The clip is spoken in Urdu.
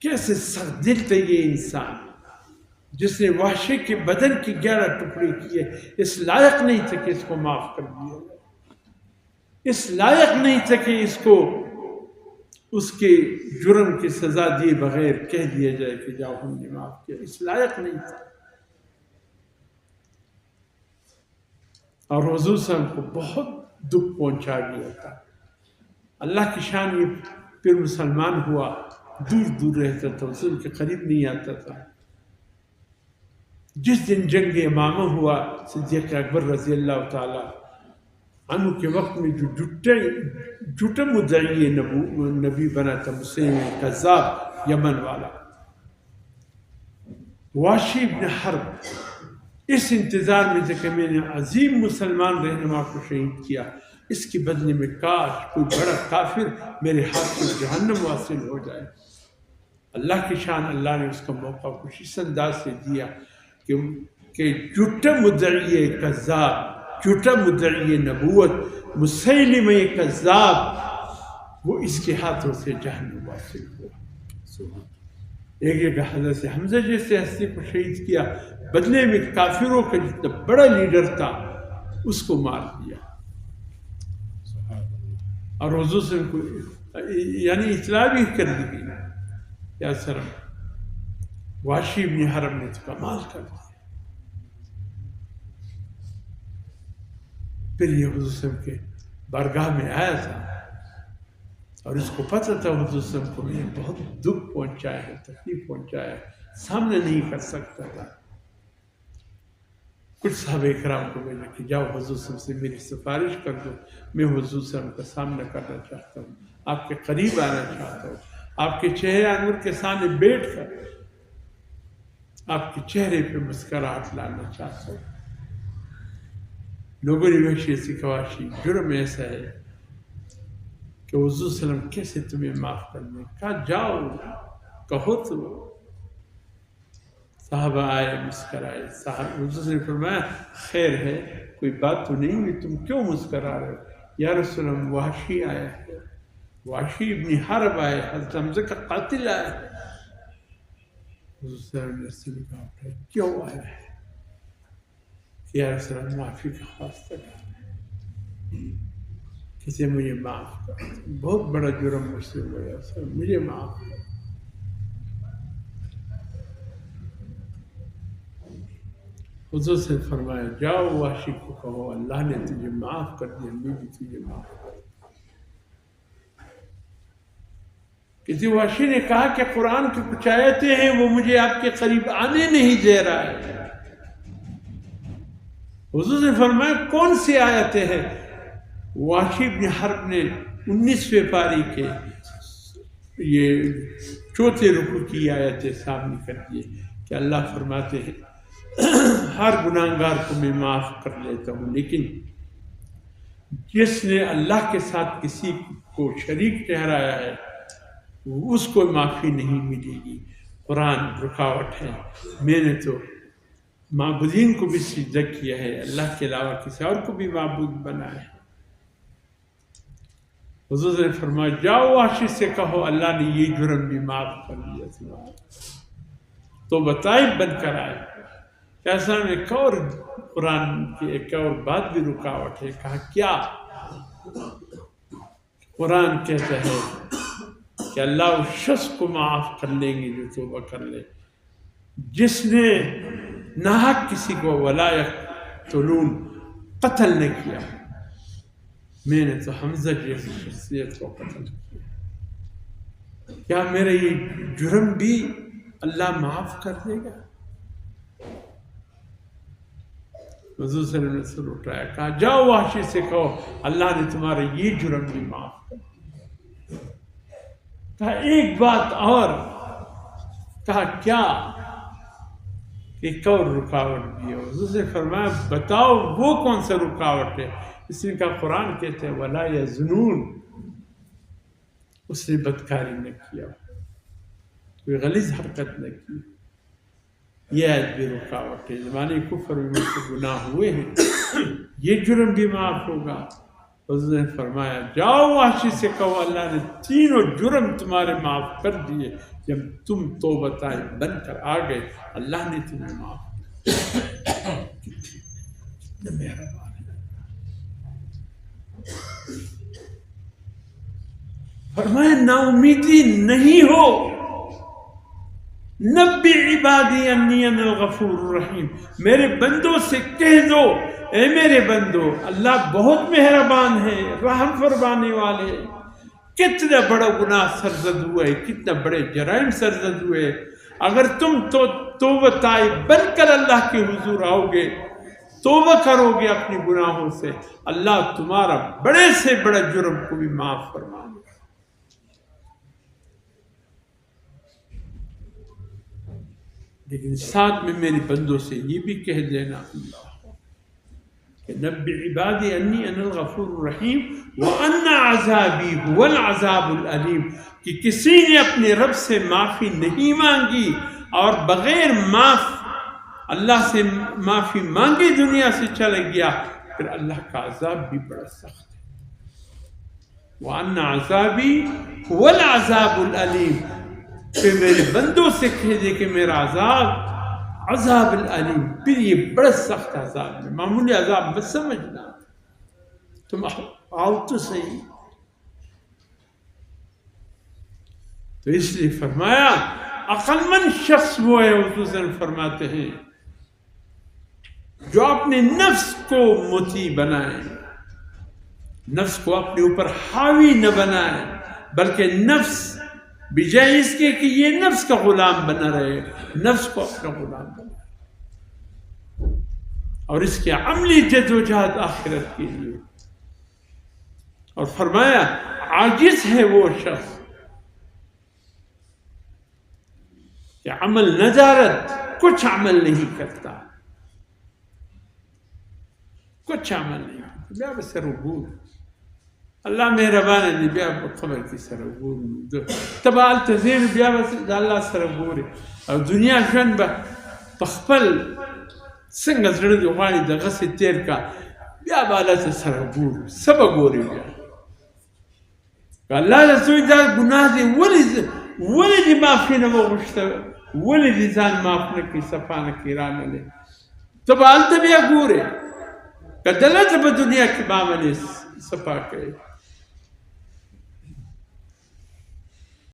کیسے سخت دل تھے یہ انسان جس نے وحشی کے بدن کی 11 ٹکڑے کیے، اس لائق نہیں تھے کہ اس کو معاف کر دیا جائے، اس لائق نہیں تھے کہ اس کو اس کے جرم کی سزا دیے بغیر کہہ دیا جائے کہ جاؤ ہم نے معاف کیا، اس لائق نہیں تھا۔ اور حضور صلی اللہ علیہ وسلم کو بہت دکھ پہنچا گیا تھا۔ اللہ کی شان یہ پھر مسلمان ہوا، دور دور رہتا تھا، رسول کے قریب نہیں آتا تھا۔ جس دن جنگ امامہ ہوا صدیق اکبر رضی اللہ تعالی عنہ کے وقت میں جو جھوٹا مدعی نبی بنا تھا مسلم کذاب یمن والا وحشی بن حرب، اس انتظار میں تھے کہ میں نے عظیم مسلمان رہنما کو شہید کیا، اس کے بدلے میں کاش کوئی بڑا کافر میرے ہاتھ سے جہنم واصل ہو جائے۔ اللہ کی شان، اللہ نے اس کا موقع کچھ اس انداز سے دیا کہ جھوٹا مدعی کذاب، جھوٹا مدعی نبوت مسیلمہ کذاب، وہ اس کے ہاتھوں سے جہنم واصل ہوا۔ ایک حضرت حمزہ جیسے ہستی کو شہید کیا، بدلے میں کافروں کا جتنا بڑا لیڈر تھا اس کو مار دیا۔ اور حضور سے ان کو یعنی اطلاع بھی کر دی گئی، یا سر وحشی بن حرب نے تو کمال کر دیا۔ پھر یہ حضور صلی اللہ علیہ وسلم کے بارگاہ میں آیا تھا اور اس کو پتہ تھا حضور صلی اللہ علیہ وسلم کو میں نے بہت دکھ پہنچایا ہے، تکلیف پہنچایا ہے، سامنے نہیں کر سکتا تھا۔ کچھ صحابہ کرام کو بولا کہ جاؤ حضور صلی اللہ علیہ وسلم سے میری سفارش کر دو، میں حضور صلی اللہ علیہ وسلم کا سامنا کرنا چاہتا ہوں، آپ کے قریب آنا چاہتا ہوں، آپ کے چہرے انور کے سامنے بیٹھ کر آپ کے چہرے پہ مسکراہٹ لانا چاہتا ہوں۔ لوگوں نے وحشی سے کہا وحشی جرم ایسا ہے کہ حضور صلی اللہ علیہ وسلم کیسے تمہیں معاف کر دیں؟ کہا جاؤ کہو تو۔ صحابہ آئے، مسکرائے، حضور نے فرمایا خیر ہے، کوئی بات تو نہیں ہوئی، تم کیوں مسکرا رہے ہو؟ یا رسول اللہ وحشی آیا ہے، وحشی ابن حرب آئے، حضرت حمزہ کا قاتل آیا ہے۔ حضور صلی اللہ علیہ وسلم نے کہا کیوں آیا ہے؟ یا رسول اللہ معافی کا خواستہ کر کسی مجھے معاف کر، بہت بڑا جرم مجھ سے ہو گیا سر، مجھے معاف کر۔ حضور سے فرمایا جاؤ وحشی کو کہو اللہ نے تجھے معاف کر دیا، میں بھی تجھے معاف کر دیا۔ کسی وحشی نے کہا کہ قرآن کی کچھ آیتیں ہیں وہ مجھے آپ کے قریب آنے نہیں دے رہا ہے۔ حضور نے فرمایا کون سی آیتیں ہیں؟ وحشی بن حرب نے 19ویں پاری کے یہ 4تھے رکوع کی آیتیں سامنے کر دیے کہ اللہ فرماتے ہیں ہر گناہگار کو میں معاف کر لیتا ہوں، لیکن جس نے اللہ کے ساتھ کسی کو شریک ٹھہرایا ہے اس کو معافی نہیں ملے گی۔ قرآن رکاوٹ ہے، میں نے تو معبودین کو بھی سجدہ کیا ہے، اللہ کے علاوہ کسی اور کو بھی معبود بنایا ہے۔ حضور نے فرمایا جاؤ وحشی سے کہو اللہ نے یہ جرم بھی معاف کر دیا، تو بتائیں بن کر آئے۔ ایسا ایک اور قرآن کی ایک اور بات بھی رکاوٹ ہے، کہا کیا؟ قرآن کہتا ہے کہ اللہ اس شخص کو معاف کر لیں گے جو توبہ کر لے، جس نے ناحق کسی کو ولا یقتلون قتل نہ کیا۔ میں نے تو حمزہ جیسی شخصیت کو قتل کیا، کیا میرا یہ جرم بھی اللہ معاف کر دے گا؟ حضور صلی اللہ علیہ وسلم اٹھایا، کہا جاؤ وحشی سے کہو اللہ نے تمہارا یہ جرم بھی معاف کر دیا۔ کہا ایک بات اور، کہا کیا؟ ایک اور رکاوٹ بھی ہے۔ حضور سے فرمایا بتاؤ وہ کون سا رکاوٹ ہے؟ اس نے کہا قرآن کہتے ہیں ولا یزنون، اس نے بدکاری نہ کیا، کوئی غلیظ حرکت نہ کی۔ یہ آیت بھی رکاوٹ ہے، زمانے کفر میں سے گناہ ہوئے ہیں، یہ جرم بھی معاف ہوگا، حضور نے فرمایا جاؤ وحشی سے کہو اللہ نے تینوں جرم تمہارے معاف کر دیے جب تم توبہ طائب بن کر آ گئے، اللہ نے تمہیں معاف کیا۔ کتنا مہربان ہے۔ فرمایا نا امیدی نہیں ہو، نبی عبادی انی انا الغفور الرحیم، میرے بندوں سے کہہ دو اے میرے بندو اللہ بہت مہربان ہے، رحم فرمانے والے۔ کتنا بڑا گناہ سرزد ہوئے، کتنا بڑے جرائم سرزد ہوئے، اگر تم تو توبہ طائب بن کر اللہ کے حضور آؤ گے، توبہ کرو گے اپنے گناہوں سے، اللہ تمہارا بڑے سے بڑا جرم کو بھی معاف فرما دے۔ لیکن ساتھ میں میرے بندوں سے یہ بھی کہہ دینا اللہ کہ نبی عبادی انی انا الغفور الرحیم وان عذابی هو العذاب العلیم، کہ کسی نے اپنے رب سے معافی نہیں مانگی اور بغیر اللہ سے معافی مانگی دنیا سے چلا گیا، پھر اللہ کا عذاب بھی بڑا سخت ہے۔ وان عذابی هو العذاب العلیم، کہ میرے بندوں سے کہہ دے کہ میرا عذاب العلیم، پھر یہ بڑا سخت عذاب ہے، معمولی عذاب مت سمجھنا، تم آؤ تو صحیح۔ تو اس لیے فرمایا عقل مند شخص وہ ہے، حضور فرماتے ہیں جو اپنے نفس کو مطیع بنائے، نفس کو اپنے اوپر حاوی نہ بنائے، بلکہ نفس بجائے اس کے کہ یہ نفس کا غلام بنا رہے، نفس کو اپنا غلام بنا، اور اس کے عملی جدوجہد آخرت کے لیے۔ اور فرمایا عاجز ہے وہ شخص کہ عمل ندارت کچھ عمل نہیں کرتا، کچھ عمل نہیں کرتا، بیا بسر عبور اللہ مہربان دی بیا خبر کی سره ګورو تبا التزین بیا بس الله سره ګوري او دنیا ژوند به په خپل څنګه زړه دی غواړي دغه سي تیر کا بیا به الله سره ګورو سبا ګوري بیا الله رسول دا ګناه دی ولې دې معافي نه وغوښته ولې دې ځان معاف نه کړي صفا نه کړي رانه دی تبا الته بیا ګوري که دلته په دنیا کې به عمل صفا کوي